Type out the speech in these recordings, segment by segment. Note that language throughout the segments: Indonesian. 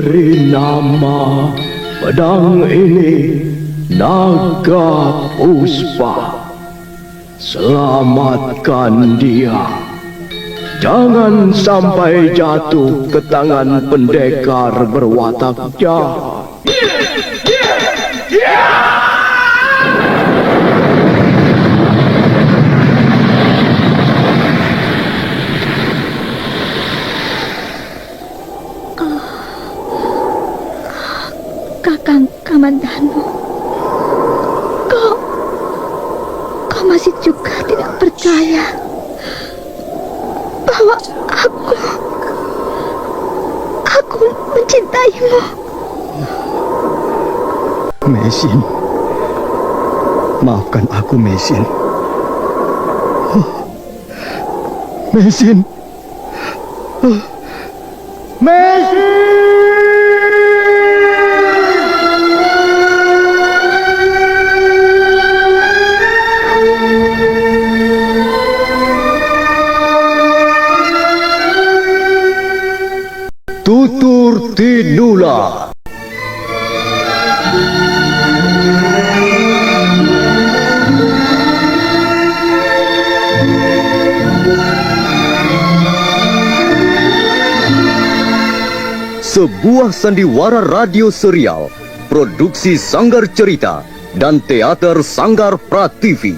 beri nama pedang ini Naga Puspa. Selamatkan dia. Jangan sampai jatuh ke tangan pendekar berwatak jahat. Kakang Kamandanu, kau masih juga tidak percaya bahwa aku mencintaimu. Mesin, maafkan aku, Mesin. Mesin, Mesin. Tutur Tinula. Sebuah sandiwara radio serial, produksi Sanggar Cerita dan Teater Sanggar Prativi.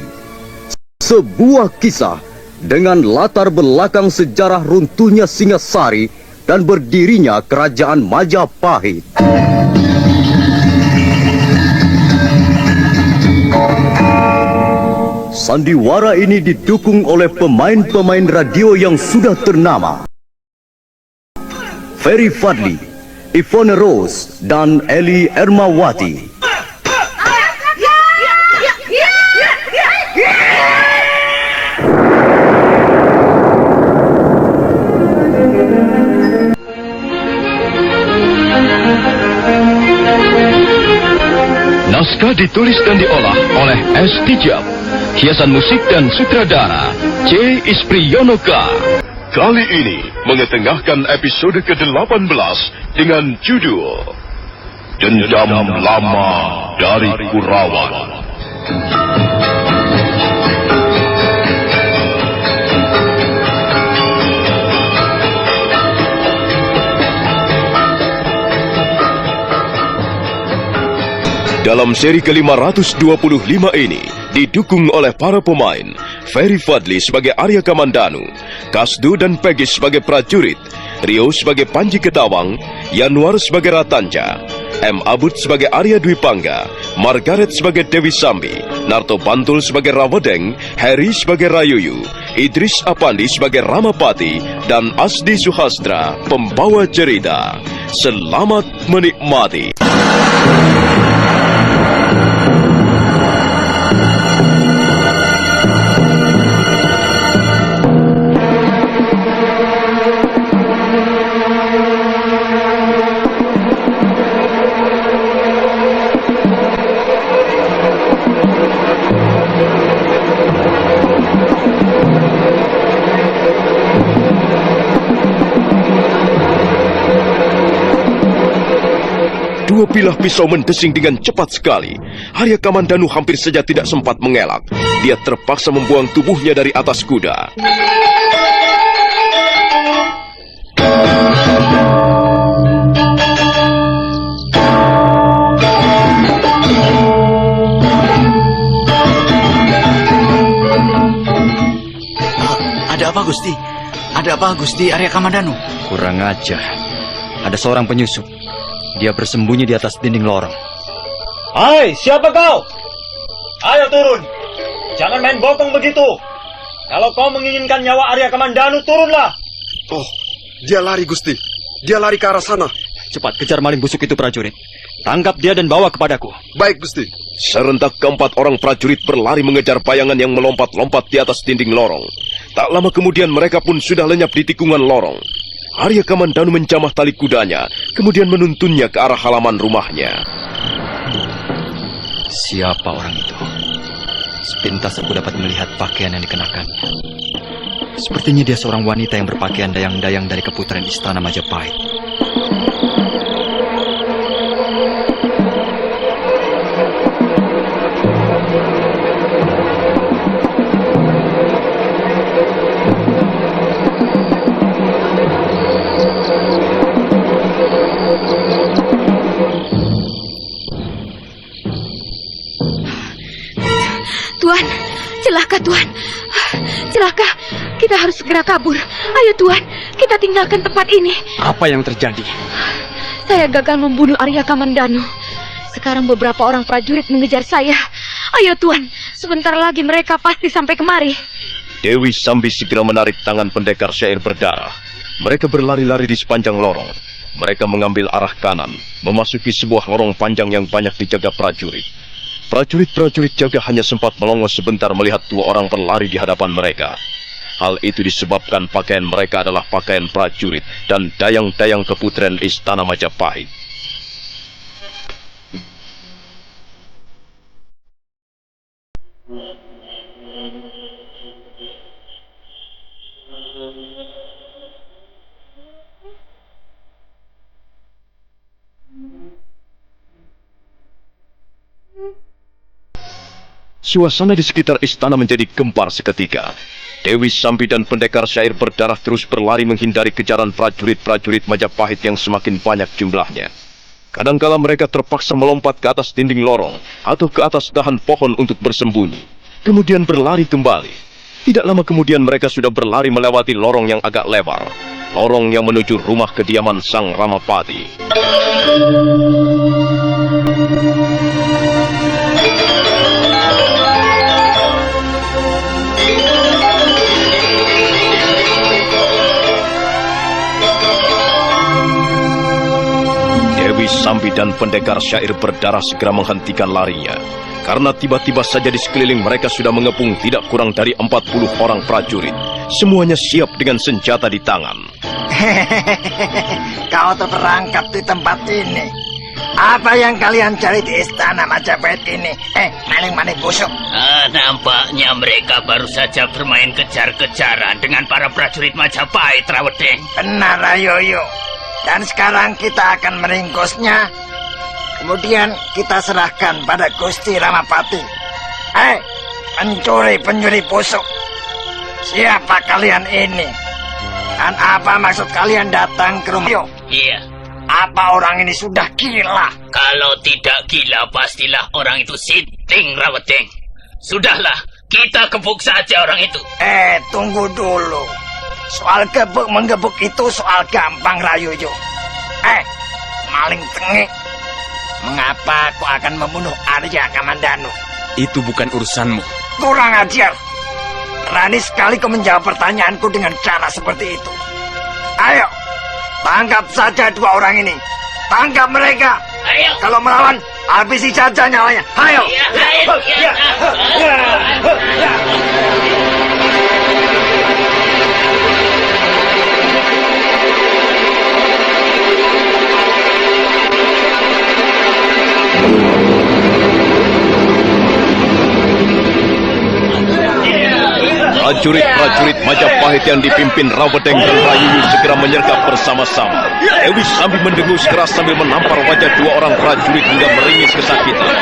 Sebuah kisah dengan latar belakang sejarah runtuhnya Singasari dan berdirinya Kerajaan Majapahit. Sandiwara ini didukung oleh pemain-pemain radio yang sudah ternama. Ferry Fadli, Ivone Rose, dan Eli Ermawati. Naskah ditulis dan diolah oleh S. Tijab. Hiasan musik dan sutradara C. Ispriyonoka. Kali ini mengetengahkan episode ke-18 dengan judul Dendam Lama dari Kurawan. Dalam seri ke-525 ini didukung oleh para pemain Ferry Fadli sebagai Arya Kamandanu, Kasdu dan Peggy sebagai prajurit, Rio sebagai Panji Ketawang, Yanuar sebagai Ratanca, M. Abud sebagai Arya Dwi Pangga, Margaret sebagai Dewi Sambi, Narto Bantul sebagai Rawedeng, Heri sebagai Rayuyu, Idris Apandi sebagai Ramapati, dan Asdi Suhastra pembawa cerita. Selamat menikmati. Dua bilah pisau mendesing dengan cepat sekali. Arya Kamandanu hampir saja tidak sempat mengelak. Dia terpaksa membuang tubuhnya dari atas kuda. Ada apa, Gusti? Ada apa, Gusti Arya Kamandanu? Kurang ajar. Ada seorang penyusup. Dia bersembunyi di atas dinding lorong. Hai, siapa kau? Ayo turun. Jangan main bokong begitu. Kalau kau menginginkan nyawa Arya Kamandanu, turunlah. Oh, dia lari, Gusti. Dia lari ke arah sana. Cepat kejar maling busuk itu, prajurit. Tangkap dia dan bawa kepadaku. Baik, Gusti. Serentak keempat orang prajurit berlari mengejar bayangan yang melompat-lompat di atas dinding lorong. Tak lama kemudian mereka pun sudah lenyap di tikungan lorong. Arya Kamandanu menjamah tali kudanya, kemudian menuntunnya ke arah halaman rumahnya. Siapa orang itu? Sepintas aku dapat melihat pakaian yang dikenakannya. Sepertinya dia seorang wanita yang berpakaian dayang-dayang dari keputaran istana Majapahit. Celaka, Tuan. Celaka. Kita harus segera kabur. Ayo, Tuan. Kita tinggalkan tempat ini. Apa yang terjadi? Saya gagal membunuh Arya Kamandanu. Sekarang beberapa orang prajurit mengejar saya. Ayo, Tuan. Sebentar lagi mereka pasti sampai kemari. Dewi Sambi segera menarik tangan pendekar syair berdarah. Mereka berlari-lari di sepanjang lorong. Mereka mengambil arah kanan, memasuki sebuah lorong panjang yang banyak dijaga prajurit. Prajurit-prajurit jaga hanya sempat melongo sebentar melihat dua orang berlari di hadapan mereka. Hal itu disebabkan pakaian mereka adalah pakaian prajurit dan dayang-dayang keputrian Istana Majapahit. Suasana di sekitar istana menjadi gempar seketika. Dewi Sambi dan pendekar syair berdarah terus berlari menghindari kejaran prajurit-prajurit Majapahit yang semakin banyak jumlahnya. Kadangkala mereka terpaksa melompat ke atas dinding lorong atau ke atas dahan pohon untuk bersembunyi, kemudian berlari kembali. Tidak lama kemudian mereka sudah berlari melewati lorong yang agak lebar, lorong yang menuju rumah kediaman Sang Ramapati. Dewi Sambi dan pendekar syair berdarah segera menghentikan larinya. Karena tiba-tiba saja di sekeliling mereka sudah mengepung tidak kurang dari 40 orang prajurit. Semuanya siap dengan senjata di tangan. Kau terperangkap di tempat ini. Apa yang kalian cari di istana Majapahit ini? Maling-maling busuk. Nampaknya mereka baru saja bermain kejar-kejaran dengan para prajurit Majapahit, Rawedeng. Benar, Rayoyo. Dan sekarang kita akan meringkusnya. Kemudian kita serahkan pada Gusti Ramapati. Pencuri-pencuri busuk. Siapa kalian ini? Dan apa maksud kalian datang ke rumah? Iya. Apa orang ini sudah gila? Kalau tidak gila, pastilah orang itu sinting, Rawedeng. Sudahlah, kita gebuk saja orang itu. Tunggu dulu. Soal gebuk-menggebuk itu soal gampang, Rayoyo. Maling tengik. Mengapa kau akan membunuh Arya Kamandanu? Itu bukan urusanmu. Kurang ajar. Berani sekali kau menjawab pertanyaanku dengan cara seperti itu. Ayo, tangkap saja dua orang ini. Tangkap mereka. Ayo. Kalau melawan, habisi saja nyawanya. Ayo. Prajurit-prajurit Majapahit yang dipimpin Rawedeng dan Rayuyu segera menyergap bersama-sama. Dewi Sambi mendengus keras sambil menampar wajah dua orang prajurit hingga meringis kesakitan.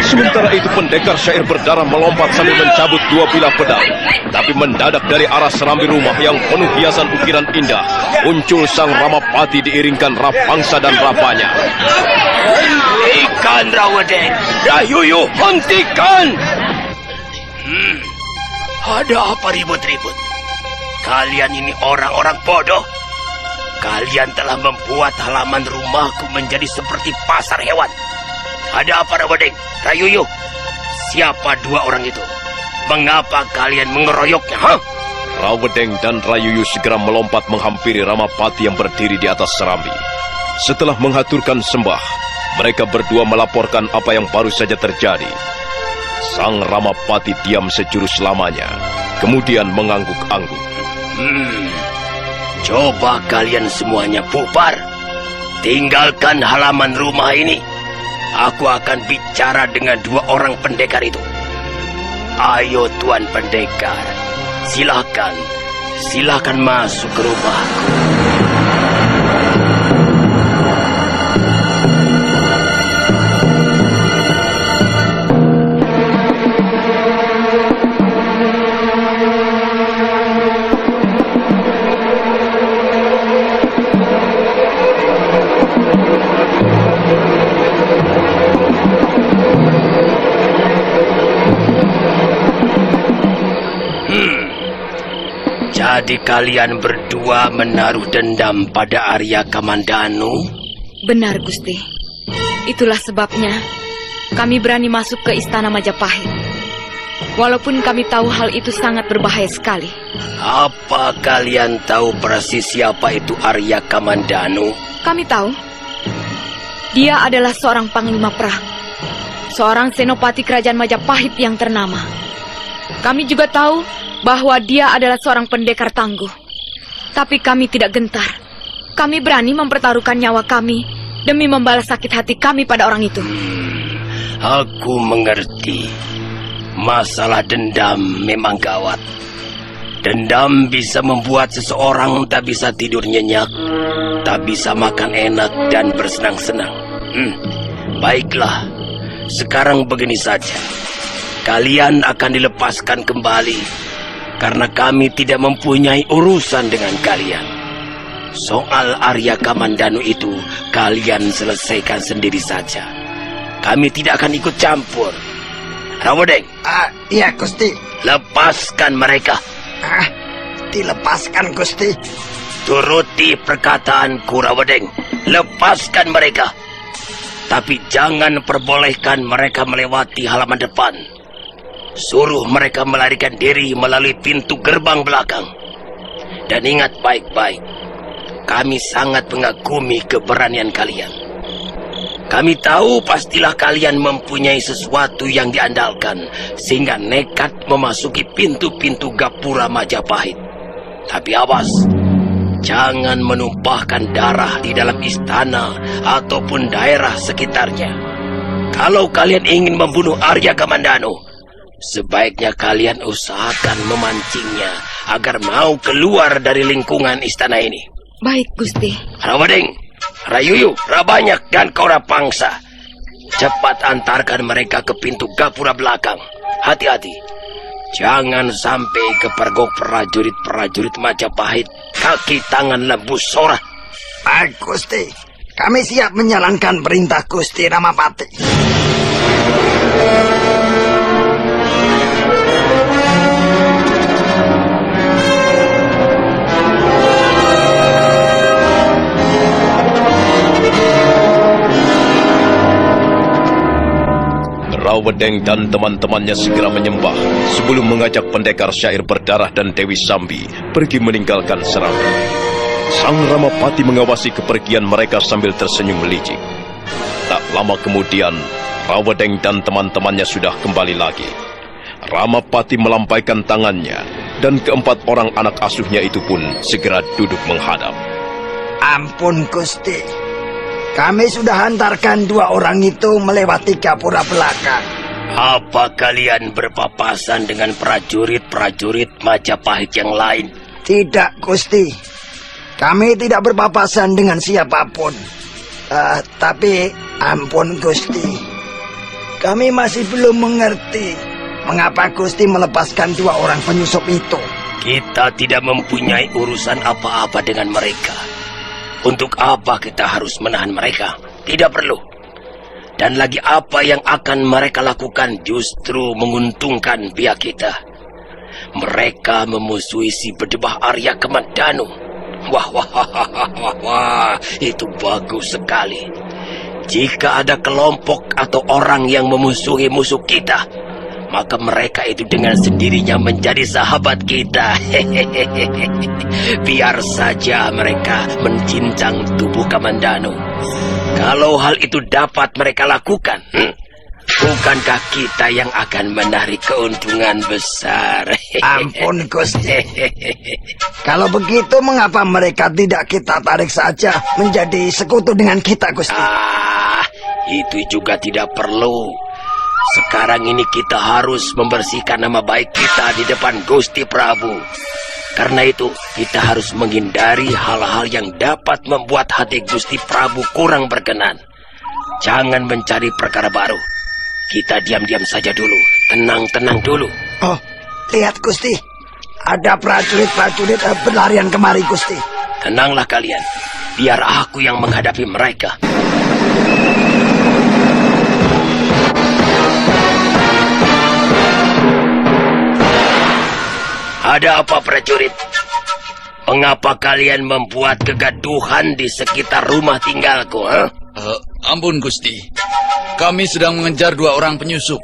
Sementara itu pendekar syair berdarah melompat sambil mencabut dua bilah pedang. Tapi mendadak dari arah serambi rumah yang penuh hiasan ukiran indah, muncul Sang Ramapati diiringkan Rapangsa dan Rapanya. Hentikan, Rawedeng. Rayuyu, hentikan! Ada apa ribut-ribut? Kalian ini orang-orang bodoh. Kalian telah membuat halaman rumahku menjadi seperti pasar hewan. Ada apa, Rawedeng? Rayuyu, siapa dua orang itu? Mengapa kalian mengeroyoknya? Rawedeng dan Rayuyu segera melompat menghampiri Ramapati yang berdiri di atas serambi. Setelah menghaturkan sembah, mereka berdua melaporkan apa yang baru saja terjadi. Sang Ramapati diam sejurus lamanya, kemudian mengangguk-angguk. Coba kalian semuanya bubar. Tinggalkan halaman rumah ini. Aku akan bicara dengan dua orang pendekar itu. Ayo Tuan Pendekar, silakan masuk ke rumahku. Jadi kalian berdua menaruh dendam pada Arya Kamandanu? Benar, Gusti. Itulah sebabnya kami berani masuk ke istana Majapahit. Walaupun kami tahu hal itu sangat berbahaya sekali. Apa kalian tahu persis siapa itu Arya Kamandanu? Kami tahu. Dia adalah seorang panglima perang. Seorang senopati kerajaan Majapahit yang ternama. Kami juga tahu bahwa dia adalah seorang pendekar tangguh. Tapi kami tidak gentar. Kami berani mempertaruhkan nyawa kami demi membalas sakit hati kami pada orang itu. Aku mengerti. Masalah dendam memang gawat. Dendam bisa membuat seseorang tak bisa tidur nyenyak, tak bisa makan enak dan bersenang-senang. Baiklah, sekarang begini saja. Kalian akan dilepaskan kembali karena kami tidak mempunyai urusan dengan kalian. Soal Arya Kamandanu itu kalian selesaikan sendiri saja. Kami tidak akan ikut campur. Rawodeng. Iya, Gusti. Lepaskan mereka. Dilepaskan, Gusti. Turuti perkataanku, Rawodeng. Lepaskan mereka. Tapi jangan perbolehkan mereka melewati halaman depan. Suruh mereka melarikan diri melalui pintu gerbang belakang. Dan ingat baik-baik, kami sangat mengagumi keberanian kalian. Kami tahu pastilah kalian mempunyai sesuatu yang diandalkan, sehingga nekat memasuki pintu-pintu gapura Majapahit. Tapi awas, jangan menumpahkan darah di dalam istana ataupun daerah sekitarnya. Kalau kalian ingin membunuh Arya Kamandanu, sebaiknya kalian usahakan memancingnya agar mau keluar dari lingkungan istana ini. Baik, Gusti. Rawodeng, Rayuyu, Rabanyak, dan Kora Pangsa, cepat antarkan mereka ke pintu gapura belakang. Hati-hati, jangan sampai kepergok prajurit-prajurit Majapahit kaki tangan lembu sora. Baik, Gusti. Kami siap menjalankan perintah Gusti Ramapati. Rawodeng dan teman-temannya segera menyembah sebelum mengajak pendekar syair berdarah dan Dewi Sambi pergi meninggalkan serangan. Sang Ramapati mengawasi kepergian mereka sambil tersenyum melicik. Tak lama kemudian, Rawodeng dan teman-temannya sudah kembali lagi. Ramapati melampaikan tangannya dan keempat orang anak asuhnya itu pun segera duduk menghadap. Ampun, Gusti. Kami sudah hantarkan dua orang itu melewati gapura belakang. Apa kalian berpapasan dengan prajurit-prajurit Majapahit yang lain? Tidak, Gusti. Kami tidak berpapasan dengan siapapun. Tapi ampun, Gusti. Kami masih belum mengerti mengapa Gusti melepaskan dua orang penyusup itu. Kita tidak mempunyai urusan apa-apa dengan mereka. Untuk apa kita harus menahan mereka? Tidak perlu. Dan lagi apa yang akan mereka lakukan justru menguntungkan pihak kita. Mereka memusuhi si berdebah Arya Kamandanu. Wah, itu bagus sekali. Jika ada kelompok atau orang yang memusuhi musuh kita, maka mereka itu dengan sendirinya menjadi sahabat kita. Biar saja mereka mencincang tubuh Kamandanu. Kalau hal itu dapat mereka lakukan, bukankah kita yang akan menarik keuntungan besar? Ampun, Gusti. Kalau begitu, mengapa mereka tidak kita tarik saja menjadi sekutu dengan kita, Gusti? Itu juga tidak perlu. Sekarang ini kita harus membersihkan nama baik kita di depan Gusti Prabu. Karena itu, kita harus menghindari hal-hal yang dapat membuat hati Gusti Prabu kurang berkenan. Jangan mencari perkara baru. Kita diam-diam saja dulu. Tenang-tenang dulu. Oh, lihat, Gusti. Ada prajurit-prajurit berlarian kemari, Gusti. Tenanglah kalian. Biar aku yang menghadapi mereka. Ada apa, prajurit? Mengapa kalian membuat kegaduhan di sekitar rumah tinggalku, ha? Ampun Gusti, kami sedang mengejar 2 orang penyusup.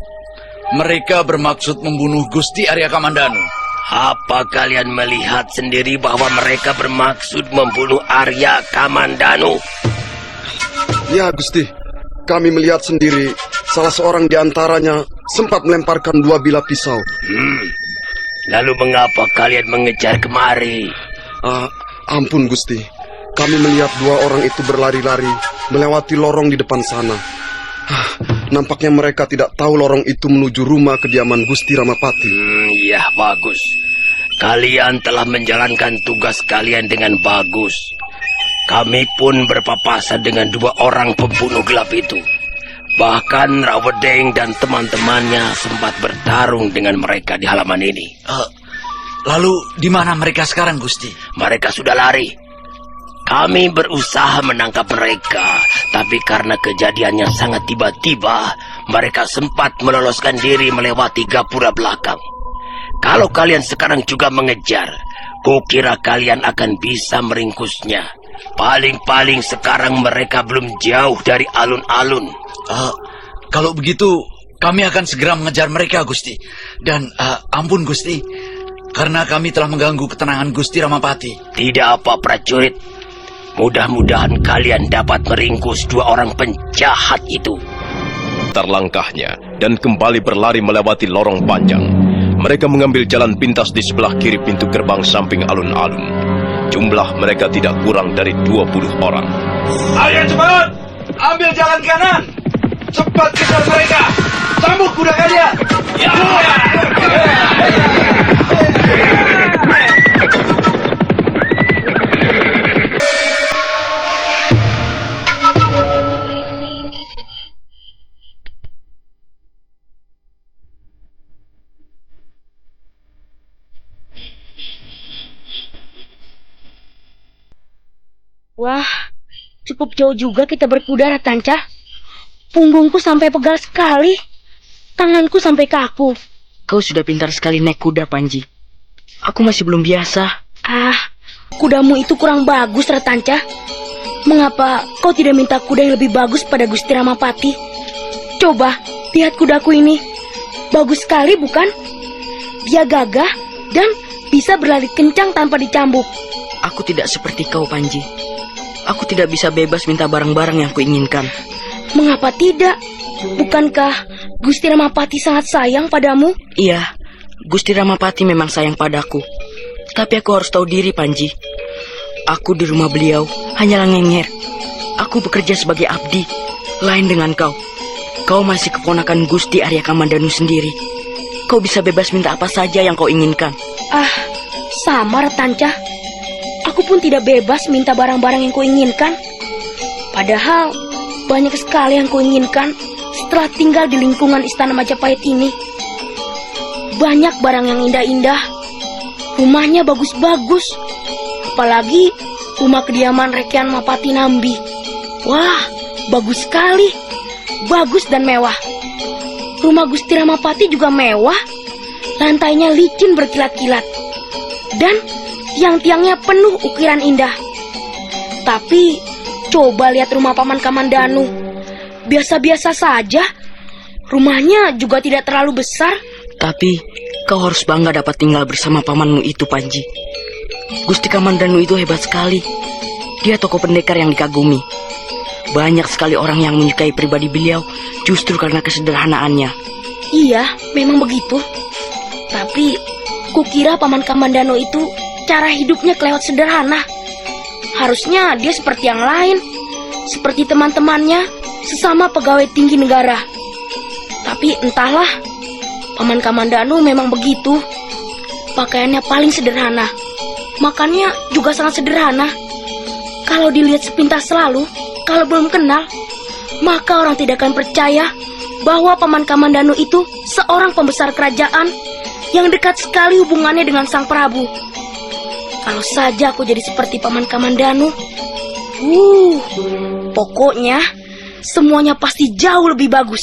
Mereka bermaksud membunuh Gusti Arya Kamandanu. Apa kalian melihat sendiri bahwa mereka bermaksud membunuh Arya Kamandanu? Ya, Gusti. Kami melihat sendiri salah seorang di antaranya sempat melemparkan 2 bilah pisau. Lalu mengapa kalian mengejar kemari? Ampun, Gusti. Kami melihat 2 orang itu berlari-lari melewati lorong di depan sana. Nampaknya mereka tidak tahu lorong itu menuju rumah kediaman Gusti Ramapati. Ya, bagus. Kalian telah menjalankan tugas kalian dengan bagus. Kami pun berpapasan dengan 2 orang pembunuh gelap itu. Bahkan Rawedeng dan teman-temannya sempat bertarung dengan mereka di halaman ini. Lalu di mana mereka sekarang, Gusti? Mereka sudah lari. Kami berusaha menangkap mereka, tapi karena kejadiannya sangat tiba-tiba, mereka sempat meloloskan diri melewati gapura belakang. Kalau kalian sekarang juga mengejar, kukira kalian akan bisa meringkusnya. Paling-paling sekarang mereka belum jauh dari alun-alun. Kalau begitu, kami akan segera mengejar mereka, Gusti. Dan ampun, Gusti, karena kami telah mengganggu ketenangan Gusti Ramapati. Tidak apa, prajurit. Mudah-mudahan kalian dapat meringkus 2 orang penjahat itu. Terlangkahnya dan kembali berlari melewati lorong panjang. Mereka mengambil jalan pintas di sebelah kiri pintu gerbang samping alun-alun. Jumlah mereka tidak kurang dari 20 orang. Ayo cepat, ambil jalan kanan. Cepat kejar mereka. Sambut kuda kalian. Ya. Wah, cukup jauh juga kita berkuda, Ratanca. Punggungku sampai pegal sekali. Tanganku sampai kaku. Kau sudah pintar sekali naik kuda, Panji. Aku masih belum biasa. Kudamu itu kurang bagus, Ratanca. Mengapa kau tidak minta kuda yang lebih bagus pada Gusti Ramapati? Coba, lihat kudaku ini. Bagus sekali, bukan? Dia gagah dan bisa berlari kencang tanpa dicambuk. Aku tidak seperti kau, Panji. Aku tidak bisa bebas minta barang-barang yang kuinginkan. Mengapa tidak? Bukankah Gusti Ramapati sangat sayang padamu? Iya, Gusti Ramapati memang sayang padaku. Tapi aku harus tahu diri, Panji. Aku di rumah beliau hanyalah ngenger. Aku bekerja sebagai abdi. Lain dengan kau. Kau masih keponakan Gusti Arya Kamandanu sendiri. Kau bisa bebas minta apa saja yang kau inginkan. Sama, Ratanca. Aku pun tidak bebas minta barang-barang yang kuinginkan. Padahal banyak sekali yang kuinginkan setelah tinggal di lingkungan Istana Majapahit ini. Banyak barang yang indah-indah. Rumahnya bagus-bagus. Apalagi rumah kediaman Rekian Mapati Nambi. Wah, bagus sekali. Bagus dan mewah. Rumah Gusti Ramapati juga mewah. Lantainya licin berkilat-kilat. Dan tiang-tiangnya penuh ukiran indah. Tapi coba lihat rumah Paman Kamandanu. Biasa-biasa saja. Rumahnya juga tidak terlalu besar. Tapi kau harus bangga dapat tinggal bersama pamanmu itu, Panji. Gusti Kamandanu itu hebat sekali. Dia tokoh pendekar yang dikagumi. Banyak sekali orang yang menyukai pribadi beliau justru karena kesederhanaannya. Iya, memang begitu. Tapi kukira Paman Kamandanu itu cara hidupnya kelewat sederhana. Harusnya dia seperti yang lain, seperti teman-temannya, sesama pegawai tinggi negara. Tapi entahlah, Paman Kamandanu memang begitu. Pakaiannya paling sederhana, makannya juga sangat sederhana. Kalau dilihat sepintas selalu, kalau belum kenal, maka orang tidak akan percaya bahwa Paman Kamandanu itu seorang pembesar kerajaan yang dekat sekali hubungannya dengan Sang Prabu. Kalau saja aku jadi seperti Paman Kamandanu, pokoknya semuanya pasti jauh lebih bagus,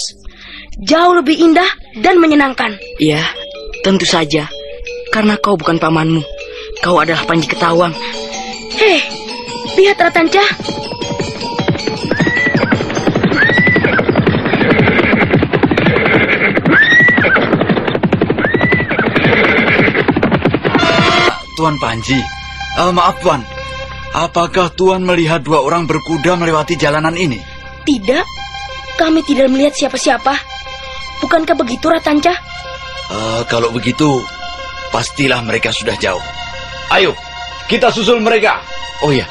jauh lebih indah dan menyenangkan. Iya, tentu saja. Karena kau bukan pamanmu. kau adalah Panji Ketawang. Hei, lihat Ratanca. Tuan Panji, maaf Tuan. Apakah Tuan melihat dua orang berkuda melewati jalanan ini? Tidak, kami tidak melihat siapa-siapa. Bukankah begitu, Ratanca? Kalau begitu, pastilah mereka sudah jauh. Ayo, kita susul mereka. Oh ya,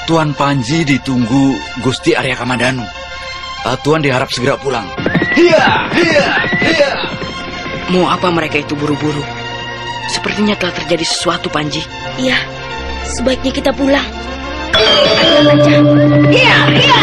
Tuan Panji ditunggu Gusti Arya Kamandanu. Tuan diharap segera pulang. Hiya, hiya, hiya. Mau apa mereka itu buru-buru? Sepertinya telah terjadi sesuatu, Panji. Iya, sebaiknya kita pulang. Ayo, Ratanca. Iya, iya.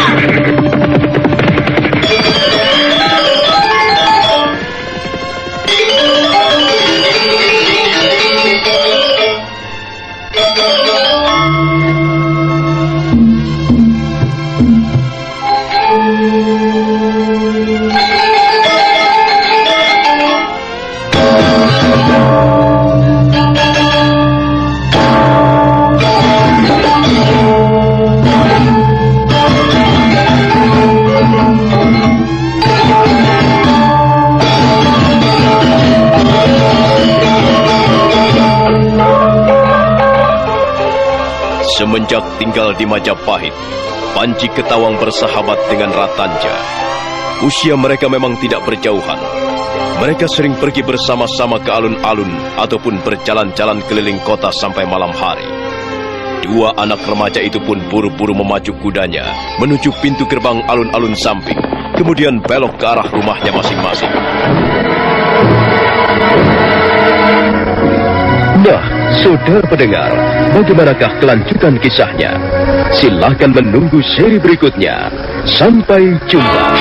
Semenjak tinggal di Majapahit, Panji Ketawang bersahabat dengan Ratanja. Usia mereka memang tidak berjauhan. Mereka sering pergi bersama-sama ke alun-alun ataupun berjalan-jalan keliling kota sampai malam hari. Dua anak remaja itu pun buru-buru memacu kudanya menuju pintu gerbang alun-alun samping, kemudian belok ke arah rumahnya masing-masing. Nah, saudara pendengar, bagaimanakah kelanjutan kisahnya? Silahkan menunggu seri berikutnya. Sampai jumpa.